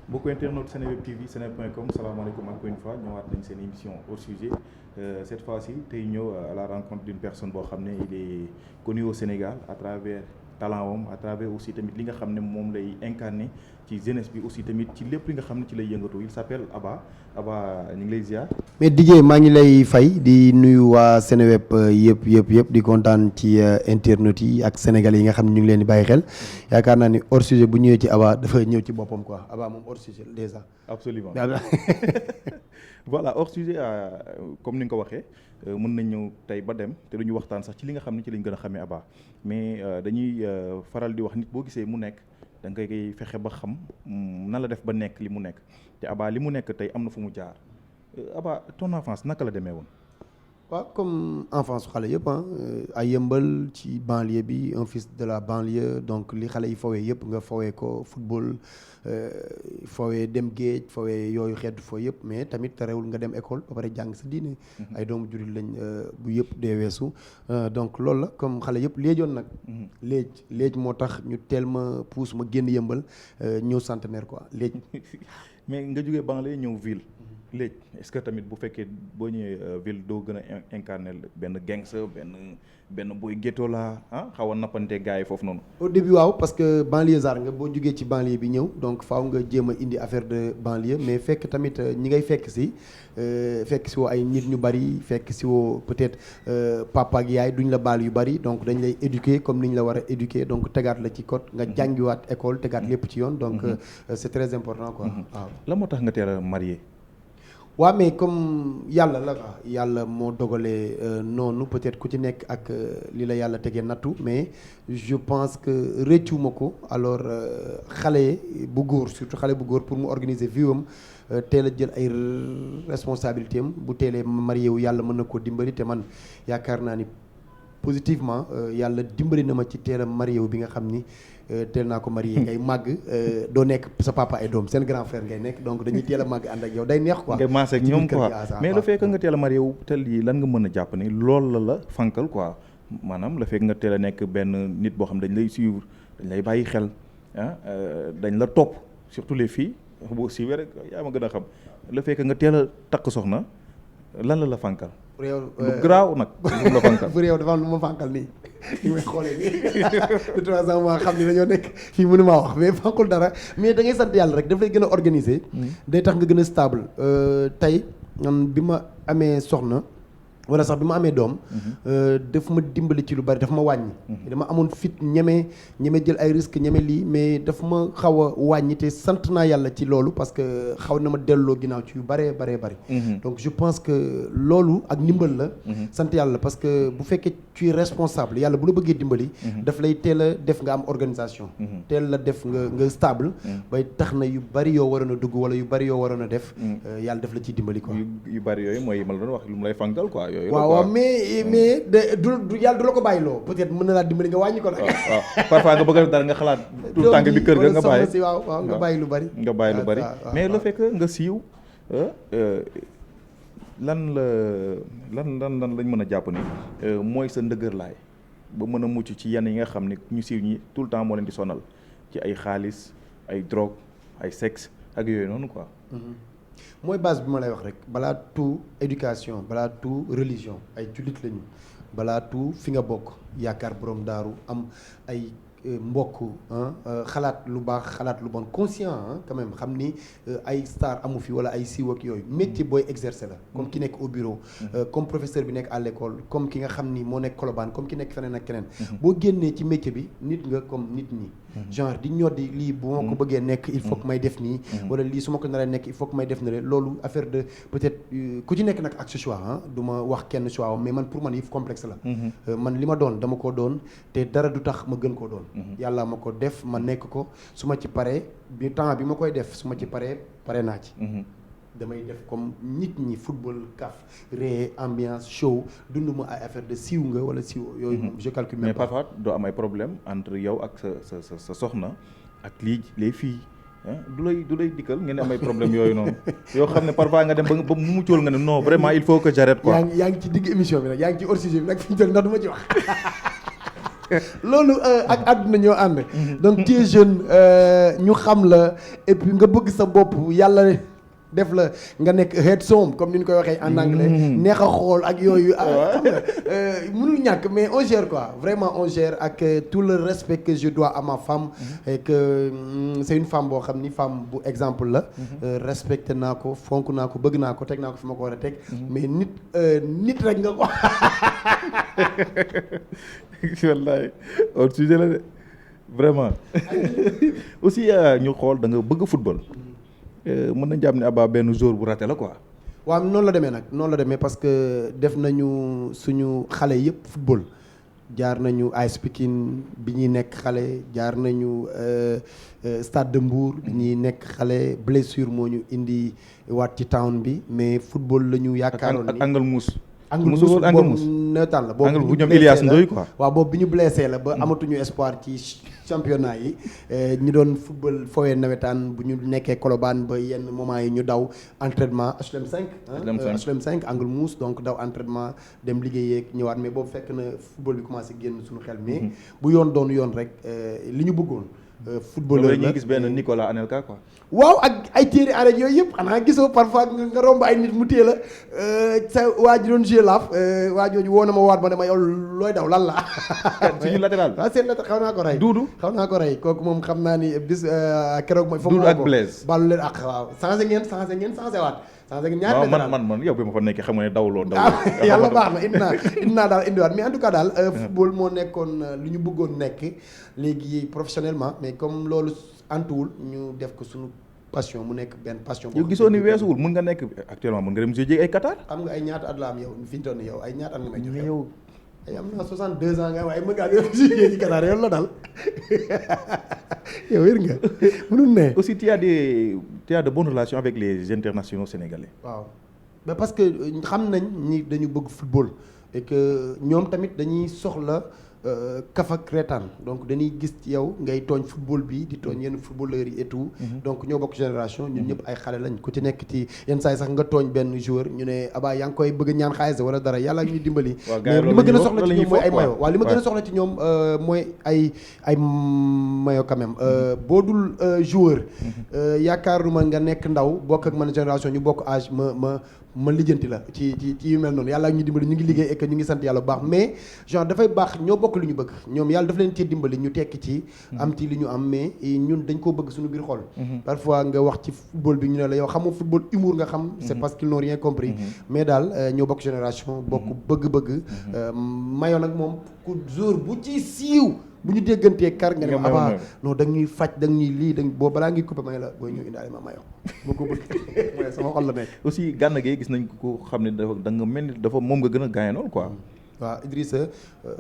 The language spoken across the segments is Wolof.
mbokku internaute Seneweb TV seneweb.com salaamaaleykum encore une fois ñëwaat nañ seen émission hors sujet cette fois-ci tey ñëw à la rencontre d'une personne boo xam ne il est connu au Sénégal à travers talent am à travers aussi tamit li nga xam ne moom lay incarné ci jeunesse bi aussi tamit ci lépp li nga xam ne ci lay yëngatu il s'appelle Aba ñu ngi lay ziar. mais DJ maa ngi lay fay di nuyu waa Seneweb yëpp di kontaan ci internautes yi ak sénégalais yi nga xam ne ñu ngi leen di bàyyi xel yaakaar naa ni hors sujet bu ñëwee ci Aba dafa ñëw ci boppam quoi Aba moom hors sujet déjà. absolument voilà hors sujet comme ni nga ko waxee mën nañ ñëw tey ba dem te duñu waxtaan sax ci li nga xam ne ci lañ gën a xamee Aba mais dañuy faral di wax nit boo gisee mu nekk da nga koy fexe ba xam nan la def ba nekk li mu nekk te Aba li mu nekk tey am na fu mu jaar Aba ton enfance naka la demee woon. waaw comme enfance su xale yëpp ay yëmbal ci banlieue bi un fils de la banlieue donc li xale yi fowee yëpp nga fowee ko football fowee dem géej fowee yooyu xeetu foo yëpp mais tamit terewul nga dem école ba pare jàng sa diine. ay doomu jullit lañ bu yëpp dee weesu donc loolu la comme xale yëpp léejoon nag. léej moo tax ñu teel ma pousse ma génn yëmbal ñëw centenaire quoi léej. mais nga jógee banlieue ñëw ville. léegi est-ce que tamit bu fekkee boo ñëwee ville doo gën a incarner benn gangster benn boy ghetto la xaw a nappante gars yi foofu noonu. au début waaw parce que banlieusard nga boo jugee ci banlieue bi ñëw donc faaw nga jéem a indi affaire de banlieue mais fekk tamit ñi ngay fekk si woo ay nit ñu bari fekk si woo peut-être papa ak yaay duñ la baal yu bari donc dañ lay éduquer comme ni ñu la war a éduquer donc tegaat la ci code nga jàngiwaat école tegaat lépp ci yoon donc c'est très important quoi waaw. la moo tax nga teel a marié. waaw mais comme yàlla la yàlla moo dogalee noonu peut-être ku ci nekk ak li la yàlla tegee nattu mais je pense que rëccuma ko alors xale bu góor surtout xale bu góor pour mu organiser vie am teel a jël ay responsabilités am bu teelee marié wu yàlla mën na koo dimbali te man yaakaar naa ni positivement yàlla dimbali na ma ci teel a marié wu bi nga xam ni teel naa ko marié ngay màgg doo nekk sa papa ay doom seen grand frère ngay nekk donc dañuy teel a màgg ànd ak yow day neex quoi. ngay maase ak ñoom quoi mais le fait que nga teel a marié wu tel yi lan nga mën a jàpp ni loolu la fankal quoi maanaam le fait que nga teel a nekk benn nit boo xam dañ lay suivre dañ lay bàyyi xel dañ la topp surtout les filles boo siiwee rek yaa ma gën a xam le fait que nga teel a takk soxna lan la fankal. pour yow lu garaaw nag lu la fankal. pour yow dafa am lu ma fankal nii li may xoolee nii de 3 ans maa xam ni dañoo nekk fii mënu maa wax mais fankul dara mais da ngay sant yàlla rek daf lay gën a organiser. day tax nga gën a stable tey bi ma amee soxna wala sax bi ma amee doom daf ma dimbali ci lu bari daf ma wàññi dama amoon fit ñeme jël ay risques ñeme lii mais daf ma xaw a wàññi te sant naa yàlla ci loolu parce que xaw na ma delloo ginnaaw ci yu bari donc je pense que loolu ak ndimbal la sant yàlla parce que bu fekkee tu es responsable yàlla bu la bëggee dimbali daf lay teel a def nga am organisation teel la def nga stable bay tax na yu bari yoo waroon a dugg wala yu bari yoo waroon a def yàlla daf la ciy dimbali quoi yu bari yooyu mooy ma la doon wax lu mu lay fankal quoi waaw mais du yàlla du la ko bàyyi loo peut-être mën na laa dimbali nga wàññi ko nag. waaw parfois nga bëgg a dara nga xalaat. tout tànk bi kër ga nga bàyyi si waaw nga bàyyi lu bari. nga bàyyi lu bari mais le fait que nga siiw lan lañ mën a jàpp ni mooy sa ndëgërlaay ba mën a mucc ci yenn yi nga xam ni ñu siiw ñi tout le temps moo leen di sonal ci ay xaalis ay drogue ay sexe ak yooyu noonu quoi. mooy base bi ma lay wax rek balaa tout éducation balaa tout religion ay jullit lañu balaa tout fi nga bokk yaakaar borom daaru am ay mbokk xalaat lu baax xalaat lu bon conscient quand même xam ni ay star amu fi wala ay siiw ak yooyu métier booy exercer la comme ki nekk au bureau comme professeur bi nekk à l'école comme ki nga xam ni moo nekk Colobane comme ki nekk feneen ak keneen boo génnee ci métier bi nit nga comme nit ñi genre di ñoddi lii bu ma ko bëggee nekk il faut que may def nii wala lii su ma ko naree nekk il faut que may def na loolu affaire de peut-être ku ci nekk nag ak ce choix du ma wax kenn choix mais man pour man yëf complexe la man li ma doon dama ko doon te dara du tax ma gën koo doon yàlla ma ko def ma nekk ko su ma ci paree bi temps bi ma koy def su ma ci pare naa ci damay def comme nit ñi football kaf ree ambiance show dund ma ay affaire de siiw nga wala siiw yooyu je calcule même mais parfois doo am ay problème entre yow ak sa soxna ak les filles du lay dikkal ngeen am ay problème yooyu noonu yoo xam ne parfois nga dem ba mu muccool nga ne non vraiment il faut que j'arrête quoi. yaa ngi ci digg émission bi nag yaa ngi ci hors sujet bi nag fi ñu toll ndax du ma ci wax loolu ak àdduna ñoo ànd. donc tu es jeune ñu xam la et puis nga bëgg sa bopp yàlla def la nga nekk handsome comme ni ñu koy waxee en anglais. neex a xool ak yooyu. xam nga mënul ñàkk mais on gère quoi vraiment on gère ak tout le respect que je dois à ma femme. et que c'est une femme boo xam ni femme bu exemple la. respecté naa ko fonk naa ko bëgg naa ko teg naa ko fi ma ko war a teg. mais nit rek nga ko. wallaay au sujet la de vraiment aussi ñu xool da nga bëgg football. mën nañ jàpp ne Abba benn jour bu raté la quoi. waaw noonu la demee nag noonu la demee parce que def nañu suñu xale yëpp football jaar nañu AS Pikine bi ñuy nekk xale jaar nañu Stade de Mbour bi ñuy nekk xale blessure moo ñu indi waat ci town bi mais football la ñu yaakaaroon ni ak Angle Mousse. Angle Mousse boobu neetaan la boobu bu ñoom Ilias Ndoye quoi. waaw boobu bi ñu blessé la ba amatuñu espoir ci championnat yi ñi doon football fowee nawetaan bu ñu nekkee Colobane ba yenn moment yi ñu daw entraînement HLM 5 HLM 5 Angle Mousse donc daw entraînement dem liggéeyee ñëwaat mais boobu fekk na football bi commencé génn suñu xel mais bu yoon doon yoon rek li ñu bëggoon footballeur la ñuy gis benn Nicolas Anelka quoi. waaw ak ay téere arrêt yooyu yëpp xanaa gisoo parfois nga romb ay nit mu téye la sa waa ji doon jouer laaf waa jooju woo na ma waat ma ne ma yow looy daw lan la. suñu latéral bi waaw seen latéral xaw naa ko rey. Doudou xaw naa ko rey kooku moom xam naa ni bis keroog mooy. Doudou ak Blaise ballu leen ak waaw changé ngeen waat. changé ngeen ñaari latéral man yow bi ma fa nekkee xam nga ne dawloo. yàlla baax na indi naa daal indiwaat mais en tout cas daal football moo nekkoon lu ñu bëggoon nekk léegi professionnellement mais comme loolu antuwul ñu def ko suñu passion mu nekk benn passion. yow gisoo ni weesuwul mën nga nekk actuellement mën nga dem jouer ay Qatar. xam nga ay ñaata at la am yow fi ñu toll nii yow ay ñaata at nga may joxe yow. ay am naa 62 ans nga waaye mën ngaa dem jouer ci Qatar yow la daal yow wér nga mënul ne. aussi tu as de bonnes relations avec les internationaux sénégalais. waaw mais parce que xam nañ ni dañu bëgg football et que ñoom tamit dañuy soxla. kaf ak reetaan donc dañuy gis ci yow ngay tooñ football bi di tooñ yenn footballeurs yi et tout donc ñoo bokk génération ñun ñëpp ay xale lañ ku ci nekk ci yenn saa yi sax nga tooñ benn joueur ñu ne Abba yaa ngi koy bëgg ñaan xaalis wala dara yàlla ñuy dimbali mais li ma gën a soxla ci ñoom mooy ay mayo waaw li ma gën a soxla ci ñoom mooy ay mayo quand même boo dul joueur yaakaaruma nga nekk ndaw bokk ak man génération ñu bokk âge ma lijjanti la ci yu mel noonu yàlla ñu dimbali ñu ngi liggéey et que ñu ngi sant yàlla bu baax mais genre dafay baax ñoo bokk lu ñu bëgg ñoom yàlla daf leen ci dimbali ñu tekki ci am ci li ñu am mais ñun dañ koo bëgg suñu biir xol parfois nga wax ci football bi ñu ne la yow xamoo football humour nga xam c'est parce qu'ils n'ont rien compris mais daal ñoo bokk génération bokk bëgg-bëgg mayo nag moom ku jour bu ci siiw bu ñu déggantee kar nga ne ma Abba non da ñuy faj da ñuy lii da boo balaa ngi coupé may la booy ñëw indaale ma mayo moo ko bëgg mooy sama xol la nekk aussi Gana Gueye gis nañ ko xam ne dafa da nga mel ni dafa moom nga gën a gaañanoon quoi. waaw Idrissa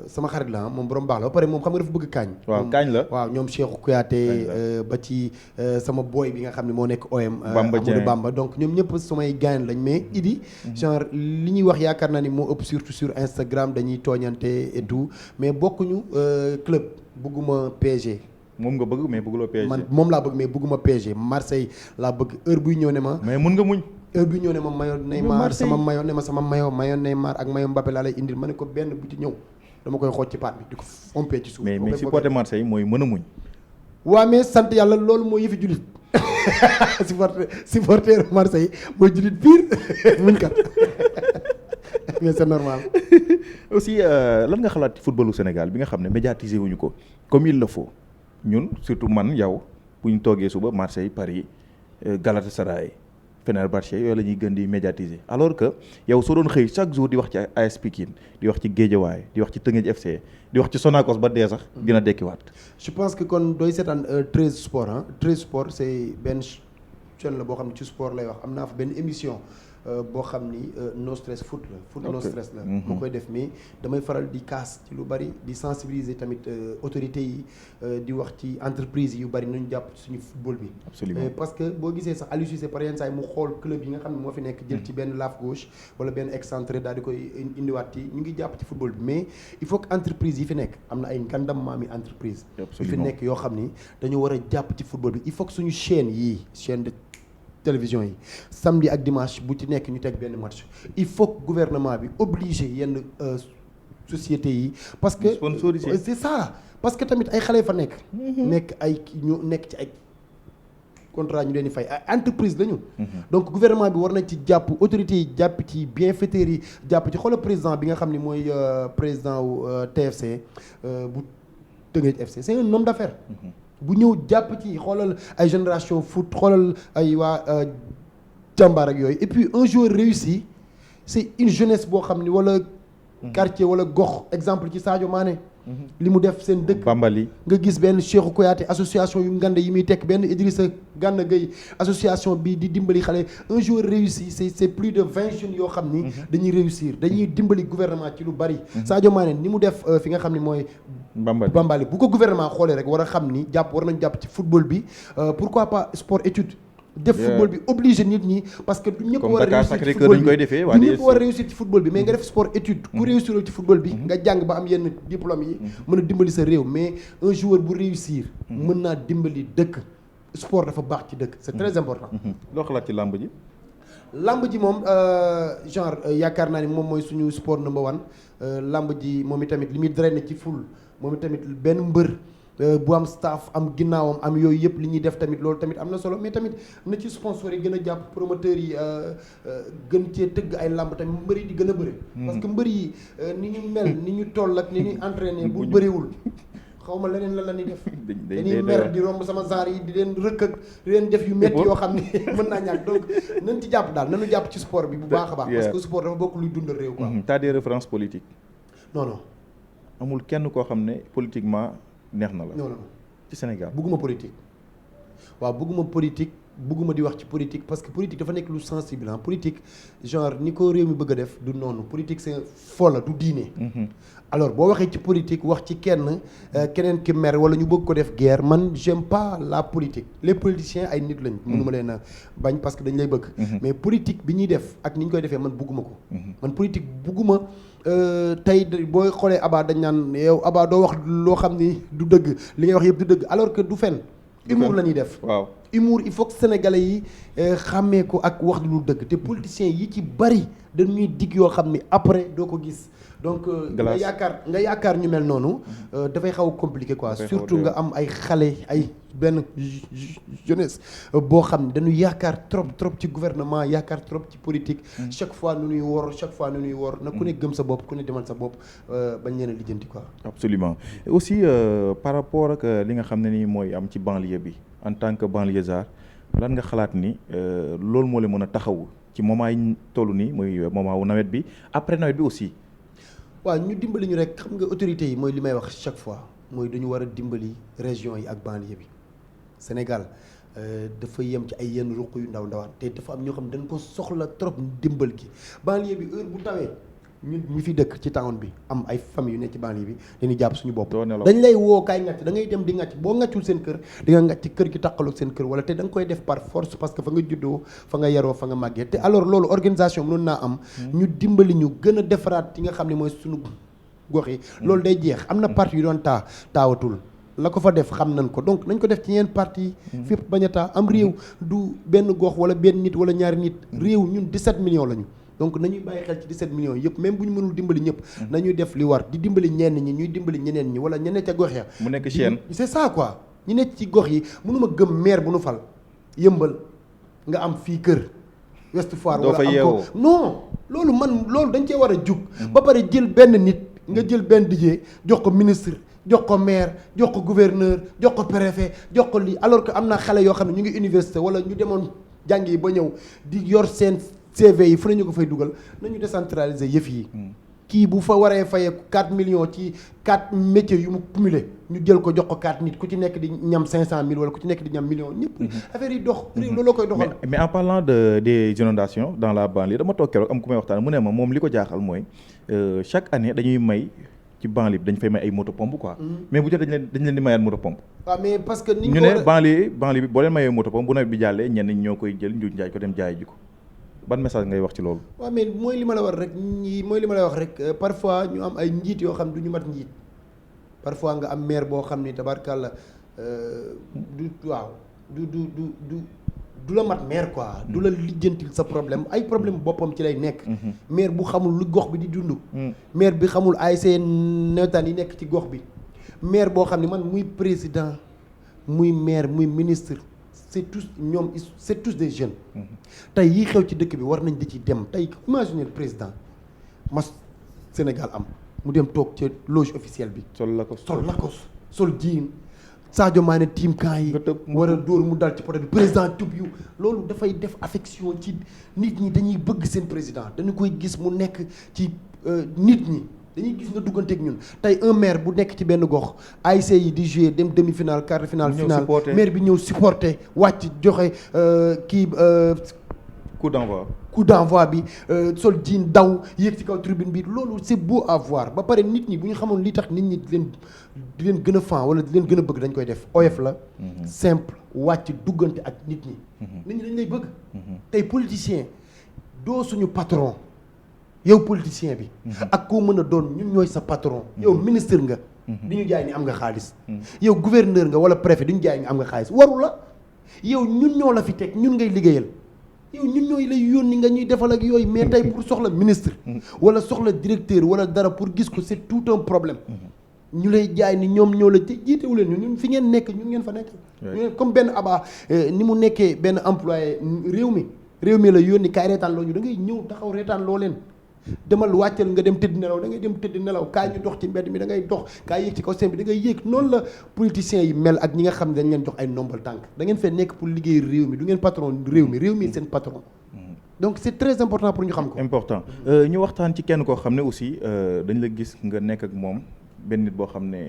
sama xarit la moom borom baax la ba pare moom xam nga dafa bëgg kaañ. waaw kaañ la waaw ñoom Cheikhou Kouyaté ba ci sama boy bi nga xam ne moo nekk OM. Amadou Bamba donc ñoom ñëpp samay gaañ lañ mais Idi. genre li ñuy wax yaakaar naa ni moo ëpp surtout sur Instagram dañuy tooñante et tout mais bokkuñu club bëgguma PSG. moom nga bëgg mais bëgguloo PSG. man moom laa bëgg mais bëgguma PSG Marseille laa bëgg heure buy ñëw ne ma. mais mun nga muñ. heure bi ñëw ne ma mayo Neymar sama mayo ne ma sama mayo Neymar ak mayo Mbappé laa lay indil ma ne ko benn bu ci ñëw dama koy xooj ci paat bi di ko fompee ci suuf. mais supporter Marseille mooy mën a muñ. waaw mais sant yàlla loolu mooy yëfi jullit supporter Marseille mooy jullit pire muñ kat mais c'est normal. aussi lan nga xalaat ci footballu Sénégal bi nga xam ne médiatiser wuñu ko comme il le faut ñun surtout man yow bu ñu toogee suba Marseille Paris Galatasaray Fenerbahçe yooyu la ñuy gën di médiatiser alors que yow soo doon xëy chaque jour di wax ci AS Pikine di wax ci Guédiawaye di wax ci Teungueth FC di wax ci Sonacos ba dee sax dina dekkiwaat. je pense que kon dooy seetaan 13 sport ah 13 sport c'est benn chaîne la boo xam ne ci sport lay wax am naa fa benn émission boo xam ni no stress foot la. foot no stress la. moo koy def mais damay faral di kaas ci lu bari di sensibiliser tamit autorités yi di wax ci entreprise yu bari nañu jàpp suñu football bi. absolument parce que boo gisee sax Aliou Cissé par yenn saa yi mu xool club yi nga xam ne moo fi nekk jël ci benn laf gauche wala benn excentré daal di koy indiwaat yi ñu ngi jàpp ci football bi mais il faut que entreprise yi fi nekk am na ay ngandam maami entreprise yu fi nekk yoo xam ni dañu war a jàpp ci football bi il faut que suñu chaîne yii chaîne de télévision yi samedi ak dimanche bu ci nekk ñu teg benn match il faut que gouvernement bi obligé yenn société yi parce que c'est ça parce que tamit ay xale fa nekk nekk ay ñu nekk ci ay contrat ñu leen di fay ay entreprise lañu donc gouvernement bi war nañ ci jàpp autorités yi jàpp ci bienfaiteurs yi jàpp ci xoolal président bi nga xam ni mooy président wu TFC bu Teungueth FC c'est un homme d'affaires bu ñëw jàpp ci xoolal ay génération foot xoolal ay waa jàmbaar ak yooyu et puis un joueur réussi c'est une jeunesse boo xam ni wala quartier wala gox exemple ci Sadio Mané li mu def seen dëkk Bambali nga gis benn Cheikhou Kouyaté association yu ngande yi muy tekk benn Idrissa Gana Gueye association bi di dimbali xale un joueur réussi c'est plus de 20 jeunes yoo xam ni dañuy réussir dañuy dimbali gouvernement ci lu bari Sadio Mané ni mu def fi nga xam ni mooy Bambali bu ko gouvernement xoolee rek war a xam ni war nañ jàpp ci football bi pourquoi pas sport étude def football bi obligé nit ñi parce que du ñëpp war a réussir ci football bi du ñëpp war a réussir ci football bi mais nga def sport étude ku réussir ci football bi nga jàng ba am yenn diplôme yi mën a dimbali sa réew mais un joueur bu réussir mën naa dimbali dëkk sport dafa baax ci dëkk c'est très important loo xalaat ci làmb ji moom genre yaakaar naa ni moom mooy suñu sport number one làmb ji moom itamit li muy drainer ci ful moom itamit benn mbër bu am staff am ginnaawam am yooyu yëpp li ñuy def tamit loolu tamit am na solo mais tamit na ci sponsor yi gën a jàpp promoteurs yi gën cee tëgg ay làmb tamit mbër yi di gën a bëri parce que mbër yi ni ñu mel ni ñu toll ak ni ñuy entraîner bu bëriwul xaw ma leneen la ñuy def dañuy mer di romb sama genre yi di leen rëkk ak di leen def yu métti yoo xam ne mën naa ñàkk donc nañ ci jàpp daal nañu jàpp ci sport bi bu baax a baax parce que sport dafa bokk luy dundal réew quoi t'as des références politiques non amul kenn koo xam ne politiquement neex na la non ci Sénégal bëgguma politique bëgguma di wax ci politique parce que politique dafa nekk lu sensible politique genre ni ko réew mi bëgg a def du noonu politique c'est folle du diine alors boo waxee ci politique wax ci keneen ki mer wala ñu bëgg ko def guerre man j'aime pas la politique les politiciens ay nit lañ mënuma leen a bañ parce que dañ lay bëgg mais politique bi ñuy def ak ni ñu koy defee man bëgguma ko man politique bëgguma tey booy xoolee Abba dañ naan yow Abba doo wax loo xam ni du dëgg li ngay wax yëpp du dëgg alors que du fen humour la ñuy def waaw humour il faut que sénégalais yi xàmmee ko ak wax lu dëgg te politiciens yi ci bari dañuy digg yoo xam ni après doo ko gis donc nga yaakaar ñu mel noonu dafay xaw compliqué quoi surtout nga am ay xale ay benn jeunesse boo xam ne dañu yaakaar trop ci gouvernement yaakaar trop ci politique chaque fois nu ñuy wor na ku ne gëm sa bopp ku ne demal sa bopp bañ leen a lijjanti quoi absolument aussi par rapport ak li nga xam ne ni mooy am ci banlieue bi en tant que banlieusard lan nga xalaat ni loolu moo leen mën a taxaw ci moment yi toll nii mooy moment wu nawet bi après nawet bi aussi waaw ñu dimbali ñu rek xam nga autorités yi mooy li may wax chaque fois mooy dañu war a dimbali région yi ak banlieue bi Sénégal dafa yem ci ay yenn ruq yu ndawaan te dafa am ñoo xam ne dañ ko soxla trop dimbal gi banlieue bi heure bu tawee ñun ñu fi dëkk ci town bi am ay famille yu nekk ci banlieue bi dañuy jàpp suñu bopp dañ lay woo kaay ngàcc da ngay dem di ngàcc boo ngàccul seen kër di nga ngàcc kër gi taqaloog seen kër wala te da nga koy def par force parce que fa nga juddoo fa nga yaroo fa nga màggee te alors loolu organisation mënoon naa am ñu dimbali ñu gën a defaraat yi nga xam ne mooy suñu gox yi loolu day jeex am na parti yu doon taawatul la ko fa def xam nañ ko donc nañ ko def ci yenn parti fépp bañ a taa am réew du benn gox wala benn nit wala ñaari nit réew ñun 17 millions lañu donc nañuy bàyyi xel ci 17 millions yëpp même bu ñu mënul dimbali ñëpp nañuy def li war di dimbali ñenn ñi ñuy dimbali ñeneen ñi wala ñeneen ca gox ya mu nekk chaîne c'est ça quoi ñu nekk ci gox yi mënuma gëm maire bu nu fal yëmbal nga am fii kër Ouest Foire wala am ko non loolu dañ cee war a jug ba pare jël benn nit nga jël benn DJ jox ko ministre jox ko maire jox ko gouverneur jox ko préfet jox ko lii alors que am na xale yoo xam ne ñu ngi université wala ñu demoon jàng yi ba ñëw di yor seen CV yi fu nañu ko fay dugal nañu décentraliser yëf yi kii bu fa waree fayee 4 millions ci 4 métiers yu mu cumulé ñu jël ko jox ko 4 nit ku ci nekk di ñam 500 000 wala ku ci nekk di ñam million ñëpp affaire yi dox réew looloo koy doxal mais en parlant des inondations dans la banlieue dama toog keroog am ku may waxtaan mu ne ma moom li ko jaaxal mooy chaque année dañuy may ci banlieue bi dañ fay may ay moto pompe quoi mais bu jot dañ leen di mayaat moto pompe waaw mais parce que ñu ne banlieue bi boo leen mayee moto pompe bu nawet bi jàllee ñenn ñi ñoo koy jël njuuj njaay ko dem jaay ji ko ban message ngay wax ci loolu waaw mais mooy li ma la wax rek parfois ñu am ay njiit yoo xam du ñu mat njiit parfois nga am maire boo xam ni tabarkàlla du du la mat maire quoi du la lijjantil sa problème ay problème boppam ci lay nekk maire bu xamul lu gox bi di dund maire bi xamul ASC nawetaan yi nekk ci gox bi maire boo xam ne man muy président muy maire muy ministre c'est tous des jeunes tey yii xew ci dëkk bi war nañ di ci dem tey imaginer le président mas Sénégal am mu dem toog ci loge officielle bi sol Lacoste sol jean Sadio Mané team camp yi war a dóor mu dal ci poto bi président tub yu loolu dafay def affection ci nit ñi dañuy bëgg seen président dañu koy gis mu nekk ci nit ñi dañuy gis nga dugganteeg ñun tey un maire bu nekk ci benn gox ASC yi di jouer dem demi-finale quart de finale finale maire bi ñëw supporter wàcc joxe coup d'envoi bi sol jean daw yéeg ci kaw tribune bi loolu c'est beau à voir ba pare nit ñi bu ñu xamoon li tax nit ñi di leen gën a fan wala di leen gën a bëgg dañ koy def oyof la simple wàcc duggante ak nit ñi nit ñi dañ lay bëgg tey politicien doo suñu patron yow politicien bi ak koo mën a doon ñun ñooy sa patron yow ministre nga di ñu jaay ni am nga xaalis yow gouverneur nga wala préfet di ñu jaay ni am nga xaalis waru la yow ñun ñoo la fi teg ñun ngay liggéeyal yow ñun ñooy lay yónni nga ñuy defal ak yooyu mais tey pour soxla ministre wala soxla directeur wala dara pour gis ko c'est tout un problème ñu lay jaay ni ñoom ñoo la jiitewu leen ñun fi ngeen nekk ñun ngeen fa nekk comme benn Abba ni mu nekkee benn employé réew mi la yónni kaay reetaan loo ñu da ngay ñëw taxaw reetaan loo leen demal wàccal nga dem tëdd nelaw da ngay dem tëdd nelaw kaay ñu dox ci mbedd mi da ngay dox kaay yéeg ci kaw seen bi da ngay yéeg noonu la politiciens yi mel ak ñi nga xam ne dañ leen jox ay ndombal tànk da ngeen fee nekk pour liggéey réew mi du ngeen patron réew mi seen patron donc c'est très important pour ñu xam ko important ñu waxtaan ci kenn koo xam ne aussi dañ la gis nga nekk ak moom benn nit boo xam ne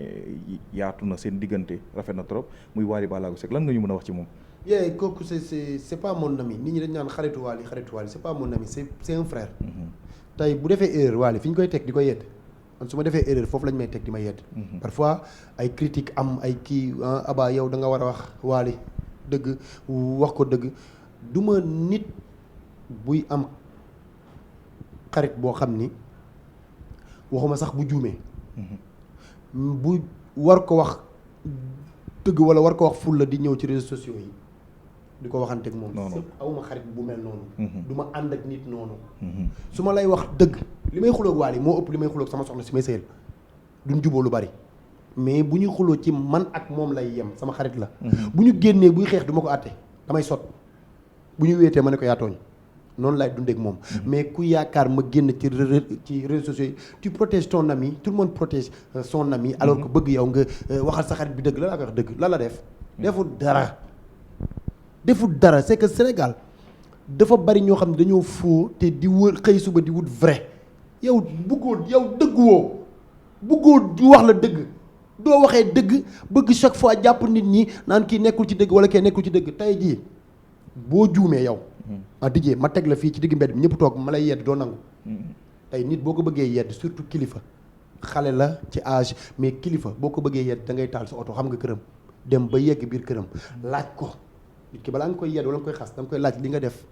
yaatu na seen diggante rafet na trop muy Wally Ballago Seck lan nga ñu mën a wax ci moom kooku c'est pas mon ami nit ñi dañ naan xaritu Wally c'est pas mon ami c'est un frère tey bu defee erreur Wally fi ñu koy teg di ko yedd man su ma defee erreur foofu lañ may teg di ma yedd parfois ay critique am ay kii Abba yow da nga war a wax Wally dëgg wax ko dëgg du ma nit buy am xarit boo xam ni waxuma sax bu juumee bu war ko wax dëgg wala war ko wax fulla di ñëw ci réseaux sociaux yi di ko waxanteeg moom awuma xarit bu mel noonu du ma ànd ak nit noonu su ma lay wax dëgg li may xuloog Wally moo ëpp li may xuloog sama soxna si may sëyal duñ juboo lu bari mais bu ñuy xuloo ci man ak moom lay yem sama xarit la bu ñu génnee buy xeex du ma ko àtte damay sot bu ñu wéetee ma ne ko yaa tooñ noonu laay dundeek moom mais ku yaakaar ma génn ci réseaux sociaux yi tu protèges ton ami tout le monde protège son ami alors que bëgg yow nga waxal sa xarit bi dëgg la laa koy wax dëgg la def deful dara c'est que Sénégal dafa bari ñoo xam ne dañoo faux te di wër xëy suba di wut vrai yow dëgguwoo bëggoo wax la dëgg doo waxee dëgg bëgg chaque fois jàpp nit ñi naan kii nekkul ci dëgg wala kii nekkul ci dëgg tey jii boo juumee yow dijee ma teg la fii ci digg mbedd bi ñëpp toog ma lay yedd doo nangu tey nit boo ko bëggee yedd surtout kilifa xale la ci âge mais kilifa boo ko bëggee yedd da ngay taal sa oto xam nga këram dem ba yegg biir këram laaj ko nit ki balaa nga koy yedd wala nga koy xas da nga koy laaj li nga def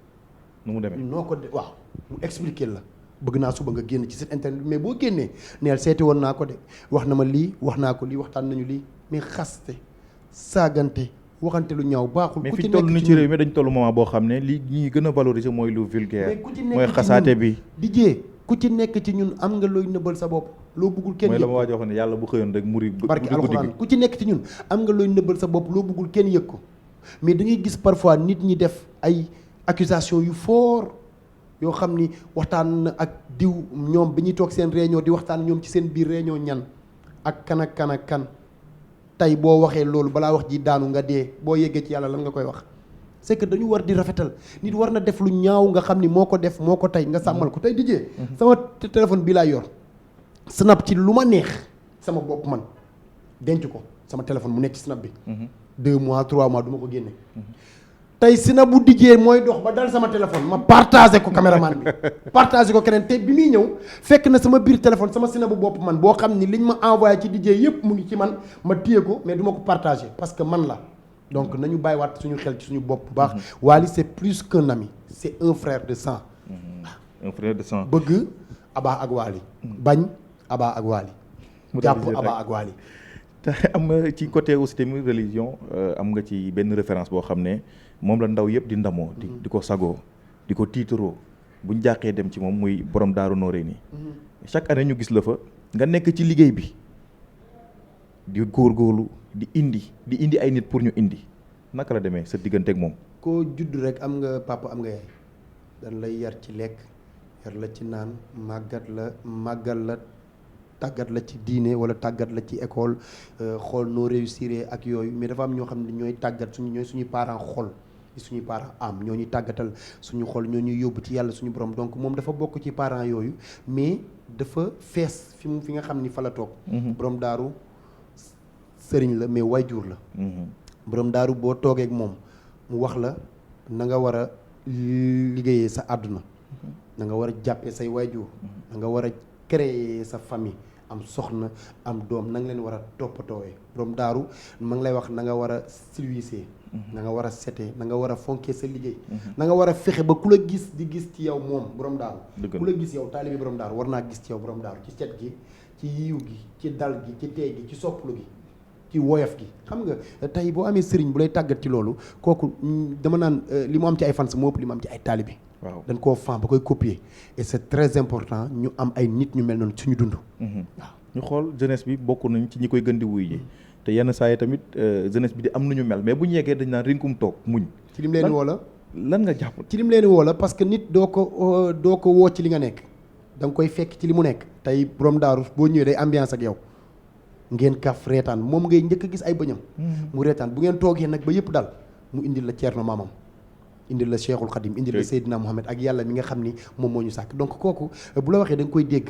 nu mu demee noo ko waaw mu expliquer la bëgg naa suba nga génn ci site internet mais boo génnee neel seeti woon naa ko de wax na ma lii wax naa ko lii waxtaan nañu lii mais xaste saagante waxante lu ñaaw baaxul. mais fi toll ni ci réew mi dañ toll moment boo xam ne li ñuy gën a valoriser mooy lu vulgaire mooy xasaate bi dijee ku ci nekk ci ñun am nga looy nëbbal sa bopp loo bëggul kenn mooy la ma waaj waxoon ne yàlla bu xëyoon rek muri barki alxuraan ku ci nekk ci ñun am nga looy nëbbal sa bopp loo bëggul kenn yëg ko mais da ngay gis parfois nit ñi def ay accusation yu fort yoo xam ni waxtaan na ak diw ñoom bi ñuy toog seen réunion di waxtaan ñoom ci seen biir réunion ñan ak kan tey boo waxee loolu balaa wax ji daanu nga dee boo yeggee ci yàlla lan nga koy wax c'est que dañu war di rafetal nit war na def lu ñaaw nga xam ni moo ko def moo ko tey nga sàmmal ko tey dijee sama téléphone bi laa yor snap ci lu ma neex sama bopp man denc ko sama téléphone mu nekk ci snap bi 2 mois 3 mois du ma ko génne tey snap bu dijee mooy dox ba dal sama téléphone ma partagé ko caméraman bi partagé ko keneen te bi muy ñëw fekk na sama biir téléphone sama snap bu bopp man boo xam ni liñ ma envoyé ci dijee yëpp mu ngi ci man ma téye ko mais du ma ko partagé parce que man la donc nañu bàyyiwaat suñu xel ci suñu bopp bu baax Wally c'est plus qu'un ami c'est un frère de sang un frère de sang bëgg Abba ak Wally bañ Abba ak Wally jàpp Abba ak Wally te am nga ci côté aussi tamit religion am nga ci benn référence boo xam ne moom la ndaw yëpp di ndamoo di ko sagoo di ko tiitaroo buñ jàqee dem ci moom muy borom Daaru Noreyni chaque année ñu gis la fa nga nekk ci liggéey bi di góorgóorlu di indi ay nit pour ñu indi naka la demee sa diggante ak moom. koo judd rek am nga papa am nga yaay dañ lay yar ci lekk yar la ci naan màggal la tàggat la ci diine wala tàggat la ci école xool noo réussir ak yooyu mais dafa am ñoo xam ne ñooy tàggat ñooy suñuy parents xol suñuy parents am ñoo ñuy tàggatal suñu xol ñoo ñuy yóbbu ci yàlla suñu borom donc moom dafa bokk ci parents yooyu mais dafa fees fi nga xam ni fa la toog. borom daaru sëriñ la mais wayjur la. borom daaru boo toogee ak moom mu wax la na nga war a liggéeyee sa àdduna. na nga war a jàppee say wayjur. na nga war a créer sa famille. am soxna am doom na nga leen war a toppatoowee borom daaru ma ngi lay wax na nga war a silwisee na nga war a setee na nga war a fonkee sa liggéey na nga war a fexe ba ku la gis di gis ci yow moom borom daaru ku la gis yow taalibi borom daaru war naa gis ci yow borom daaru ci set gi ci yiw gi ci dal gi ci tey gi ci sopplu gi ci woyof gi xam nga tey boo amee sëriñ bu lay tàggat ci loolu kooku dama naan li mu am ci ay fans moo ëpp li mu am ci ay taalibi waaw dañ koo fan ba koy copier et c'est très important ñu am ay nit ñu mel noonu suñu dund. waaw ñu xool jeunesse bi bokk nañ ci ñi koy gën di wuy ji te yenn saa yi tamit jeunesse bi di am nañu mel mais bu ñu yeggee dañ naan rinkum toog muñ. ci lim leen woo la lan nga jàpp. ci lim leen woo la parce que nit doo ko woo ci li nga nekk da nga koy fekk ci li mu nekk. tey borom daaru boo ñëwee day ambiance ak yow ngeen kaf reetaan moom ngay njëkk a gis ay bëñam. mu reetaan bu ngeen toogee nag ba yëpp dal mu indil la Ceerno maamam. indil la Cheikhul Khadim indil la Seydina Mohamed ak yàlla mi nga xam ni moom moo ñu sàkk donc kooku bu la waxee da nga koy dégg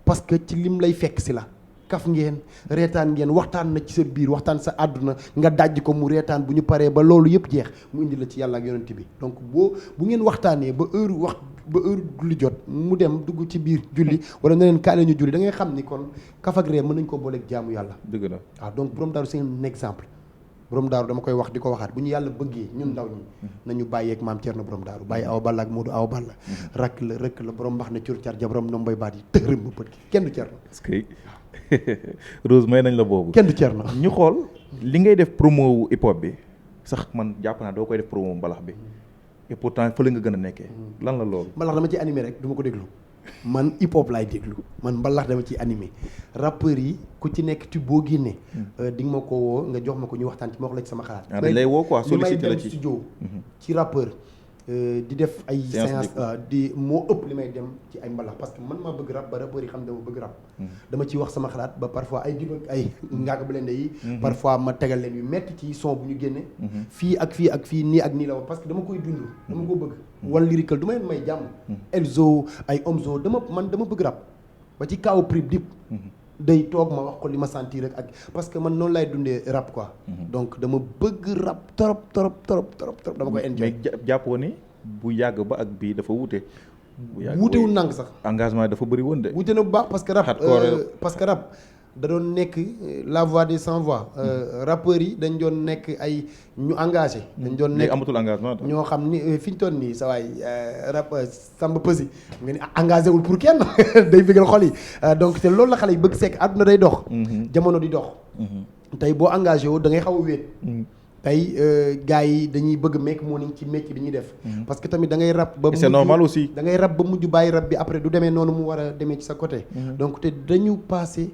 parce que ci lim lay fekk si la kaf ngeen reetaan ngeen waxtaan na ci sa biir waxtaan sa àdduna nga dajj ko mu reetaan bu ñu paree ba loolu yëpp jeex mu indil la ci yàlla ak yonent bi donc bu ngeen waxtaanee ba heure julli jot mu dem dugg ci biir julli wala na leen kaale ñu julli da ngay xam ni kon kaf ak ree mën nañ ko booleeg jaamu yàlla. dëgg la waaw donc borom daaru c'est un exemple. borom daaru dama koy wax di ko waxaat bu ñu yàlla bëggee ñun ndaw ñi nañu bàyyeeg maam Thierno borom daaru bàyyi awa balla ak Modou awa balla rakk la borom mbax na cur car ja borom nomboy baat yi tërëm ba pët kenn du Thierno parce que Rose may nañ la boobu kenn du Thierno ñu xool li ngay def promo wu hip hop bi sax man jàpp naa doo koy def promo mbalax bi et pourtant fële nga gën a nekkee lan la loolu mbalax dama ci animé rek du ma ko déglu man hip hop laay déglu man mbalax dama ciy animé rappeurs yi ku ci nekk ci boo génnee di nga ma ko woo nga jox ma ko ñu waxtaan ci ma wax la ci sama xalaat dañ lay woo quoi sollicité la li may dem studio ci rappeur di def ay séance di moo ëpp li may dem ci ay mbalax parce que man maa bëgg rap ba rappeurs yi xam dama bëgg rap dama ciy wax sama xalaat ba parfois ay dib ak ay Ngaaka Blindé yi parfois ma tegal leen yu metti ci son bu ñu génne fii ak fii nii ak nii la wax parce que dama koy dund dama ko bëgg wala lyrical du may may jàmm Elzo ay Omzo dama bëgg rap ba ci kaw prib dip day toog ma wax ko li ma sentir rek ak parce que man noonu lay dundee rap quoi donc dama bëgg rap trop dama koy enjoy mais jàppoo ni bu yàgg ba ak bii dafa wuute wuutewul nang sax engagement dafa bëri woon de wuute na bu baax parce que rap da doon nekk la voix des sans voix rappeurs yi dañ doon nekk ay ñu engagé dañ doon nekk amatul engagement ñoo xam ni fi ñu toll nii sa waay rap Samba Peuzzi nga ni engagé wul pour kenn day bëggal xol yi donc te loolu la xale yi bëgg sekk àdduna day dox jamono di dox tey boo engagé wu da ngay xaw a wéet tey gars yi dañuy bëgg make money ci métier bi ñuy def parce que tamit da ngay rap ba c'est normal aussi da ngay rap ba mujj bàyyi rap bi après du demee noonu mu war a demee ci sa côté donc te dañu passé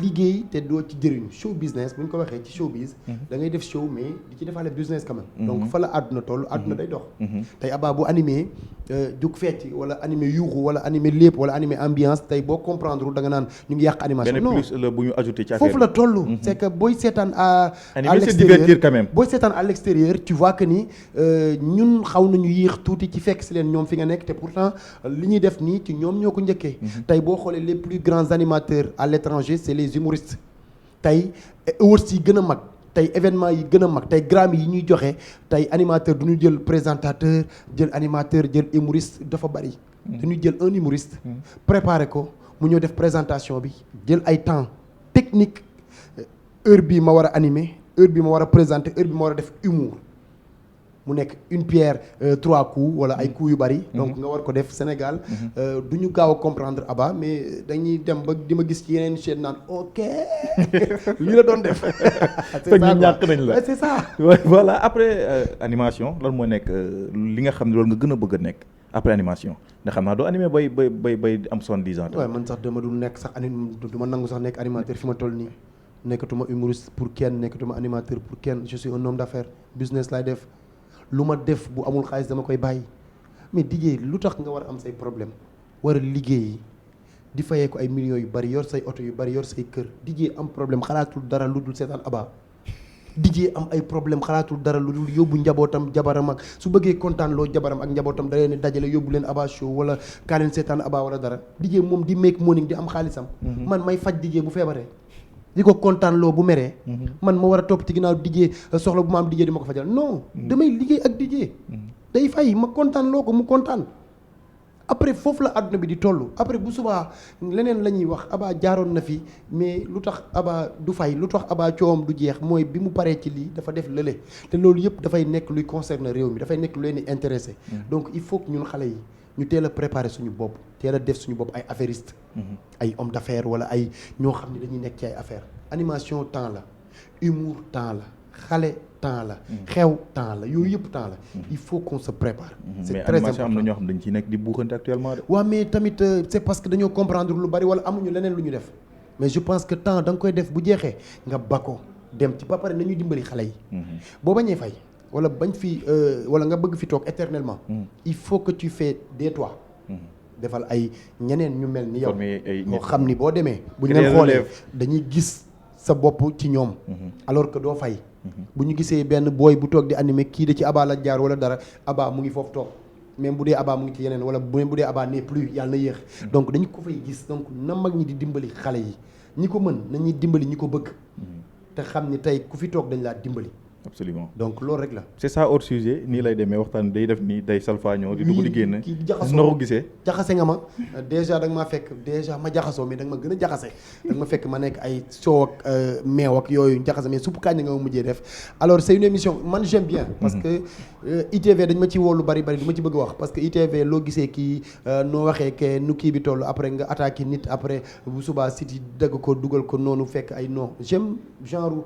liggéey te doo ci jëriñu show business bu ñu ko waxee ci showbiz da ngay def show mais di ci defaale business quand même donc fa la àdduna toll àdduna day dox tey Abba bu animé jug fecc wala animé yuuxu wala animé lépp wala animé ambiance tey boo comprendre da nga naan ñu ngi yàq animation non plus la bu ñu ajouté ci affaire foofu la toll c'est que booy seetaan à l'extérieur quand même booy seetaan à l'extérieur tu vois que ni ñun xaw nañu yéex tuuti ci fekk si leen ñoom fi nga nekk te pourtant li ñuy def nii ci ñoom ñoo ko njëkkee tey boo xoolee les plus grands animateurs à l'étranger c'est les humoristes tey awards yi gën a mag tey événement yi gën a mag tey Grammy yi ñuy joxe tey animateur du ñu jël présentateur jël animateur jël humoriste dafa bari dañuy jël un humoriste préparer ko mu ñëw def présentation bi jël ay temps technique heure bii ma war a animer heure bi ma war a présenter heure bi ma war a def humour mu nekk une pierre 3 coups wala ay coups yu bari. donc nga war ko def Sénégal. du ñu gaaw a comprendre Abba mais dañuy dem ba di ma gis ci yeneen chaîne naan ok lii la doon def. c'est ça ñàkk nañ la c'est ça. voilà après animation lan moo nekk li nga xam ne loolu nga gën a bëgg a nekk après animation ndax xam naa doo animé bay am 70 ans. waaw man sax dama dul nekk sax du ma nangu sax nekk animateur fi ma toll nii nekkatuma humoriste pour kenn nekkatuma animateur pour kenn je suis un homme d'affaires business laay def. lu ma def bu amul xaalis dama koy bàyyi mais DJ lu tax nga war a am say problème war a liggéey di fayee ko ay millions yu bari yor say oto yu bari yor say kër DJ am problème xalaatul dara lu dul seetaan Abba DJ am ay problème xalaatul dara lu dul yóbbu njabootam jabaram ak su bëggee kontaan loo jabaram ak njabootam da leen dajale yóbbu leen Abba show wala kaa leen seetaan Abba wala dara DJ moom di make morning di am xaalisam man may faj DJ bu feebaree di ko kontaan loo bu meree man ma war a topp ci ginnaaw DJ soxla bu ma am DJ di ma ko fajal non damay liggéey ak DJ day fay ma kontaan loo ko mu kontaan après foofu la àdduna bi di toll après bu subaa leneen la ñuy wax Abba jaaroon na fi mais lu tax Abba du fay lu tax Abba coowam du jeex mooy bi mu paree ci lii dafa def lële te loolu yëpp dafay nekk luy concerner réew mi dafay nekk lu leen di intéressé donc il faut que ñun xale yi ñu teel a préparer suñu bopp teel a def suñu bopp ay affairiste ay homme d'affaires wala ay ñoo xam ne dañuy nekk ci ay affaires animation temps la humour temps la xale temps la xew temps la yooyu yëpp temps la il faut qu'on se prépare c'est mais très animation important am na ñoo xam dañ ciy nekk di buuxante actuellement de. waaw mais tamit c'est parce que dañoo comprendre lu bari wala amuñu leneen lu ñu def mais je pense que temps da nga koy def bu jeexee nga bako dem ci ba pare nañuy dimbali xale yi boo bañee fay wala bañ fi wala nga bëgg fi toog éternellement il faut que tu fais des toits defal ay ñeneen ñu mel ni yow moo xam ni boo demee bu ñu leen xoolee dañuy gis sa bopp ci ñoom alors que doo fay bu ñu gisee benn booy bu toog di animé kii de ci Abba la jaar wala dara Abba mu ngi foofu toog même bu dee Abba mu ngi ci yeneen wala même bu dee Abba n'est plus yàlla na yéex donc dañu ko fay gis donc na mag ñi di dimbali xale yi ñi ko mën nañuy dimbali ñi ko bëgg te xam ni tey ku fi toog dañ laa dimbali absolument donc loolu rek la. c'est ça hors sujet nii lay demee waxtaan day def nii day salfaañoo di dugg di génn. kii jaxasoo noo ko gisee. jaxase nga ma déjà da nga maa fekk déjà ma jaxasoo mais da nga ma gën a jaxase da nga ma fekk ma nekk ay soow ak meew ak yooyu jaxase mais supp kàññi nga ma mujjee def alors c'est une émission man j'aime bien. parce que ITV dañ ma ci woo lu bari du ma ci bëgg wax parce que ITV loo gisee kii noo waxee ke nu kii bi toll après nga attaqué nit après bu subaa site yi dagg ko dugal ko noonu fekk ay non j'aime genre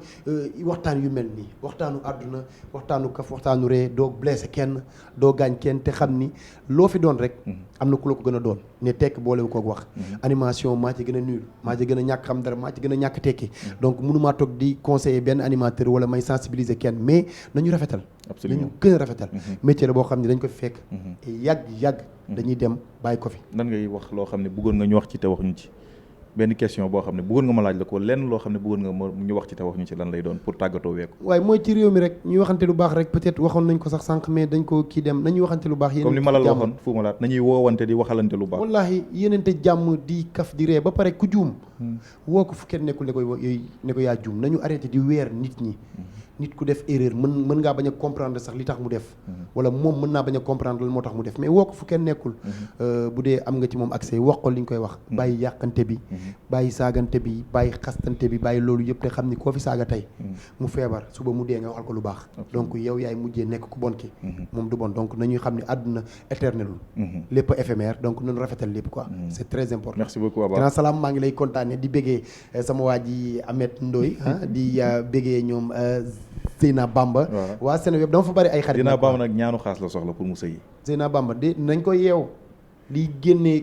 waxtaan yu mel nii waxtaanu àdduna waxtaanu kaf waxtaanu ree doo blessé kenn doo gaañ kenn te xam ni loo fi doon rek am na ku la ko gën a doon ne tekk boolewu koog wax animation maa ci gën a nul maa ci gën a ñàkk xam dara maa ci gën a ñàkk tekki donc mënumaa toog di conseiller benn animateur wala may sensibiliser kenn mais nañu rafetal nañu gën a rafetal métier la boo xam ne dañ ko fi fekk yàgg dañuy dem bàyyi ko fi nan ngay wax loo xam ne bëggoon nga ñu wax ci te waxuñu ci benn question boo xam ne bëggoon nga ma laaj la ko lenn loo xam ne bëggoon nga ma ñu wax ci te wax ñu ci lan lay doon pour tàggatoo weeku waaye mooy ci réew mi rek ñuy waxante lu baax rek peut-être waxoon nañ ko sax sànq mais dañ ko kii dem nañuy waxante lu baax yéen comme li ma la waxoon fu ma laat nañuy woowante di waxalante lu baax wallaahi yéenante jàmm di kaf di ree ba pare ku juum woo ko fu kenn nekkul ne ko yaa juum nañu arrêté di weer nit ñi nit ku def erreur mën ngaa bañ a comprendre sax li tax mu def wala moom mën naa bañ a comprendre lan moo tax mu def mais woo ko fu kenn nekkul bu dee am nga ci moom accès wax ko li ñu koy wax bàyyi yàqante bi bàyyi saagante bi bàyyi xastante bi bàyyi loolu yëpp te xam ni koo fi saaga tey mu feebar suba mu dee nga waxal ko lu baax donc yow yaay mujjee nekk ku bon ki moom du bon donc nañuy xam ne àdduna éternelul lépp éphémère donc nañu rafetal lépp quoi c'est très important. merci beaucoup Abba. grand salaam maa ngi lay kontaane di béggee sama waa ji Ahmed Ndoye di béggee ñoom Zeyna Bamba waa Seneweb dama fa bari ay xarit Zeyna Bamba nag ñaanu xaas la soxla pour mu sëyi Zeyna Bamba de nañ ko yeew di génne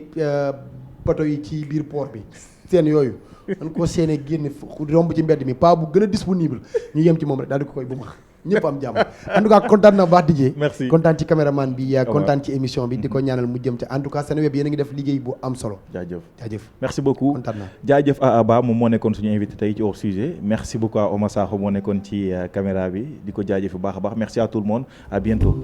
bateau yi ci biir port bi seen yooyu dañ ko seenee génne romb ci mbedd mi pas bu gën a disponible ñu yem ci moom rek daal di ko koy bu ma ñëpp am jàmm en tout cas kontaan na baax DJ merci kontaan ci caméraman bi kontaan ci émission bi di ko ñaanal mu jëm ca en tout cas Seneweb yéen a ngi def liggéey bu am solo jaajëf merci beaucoup kontaan na jaajëf à Abba moom moo nekkoon suñu invité tey ci hors sujet merci beaucoup à Oma Sakho moo nekkoon ci caméra bi di ko jaajëf bu baax a baax merci à tout le monde à bientôt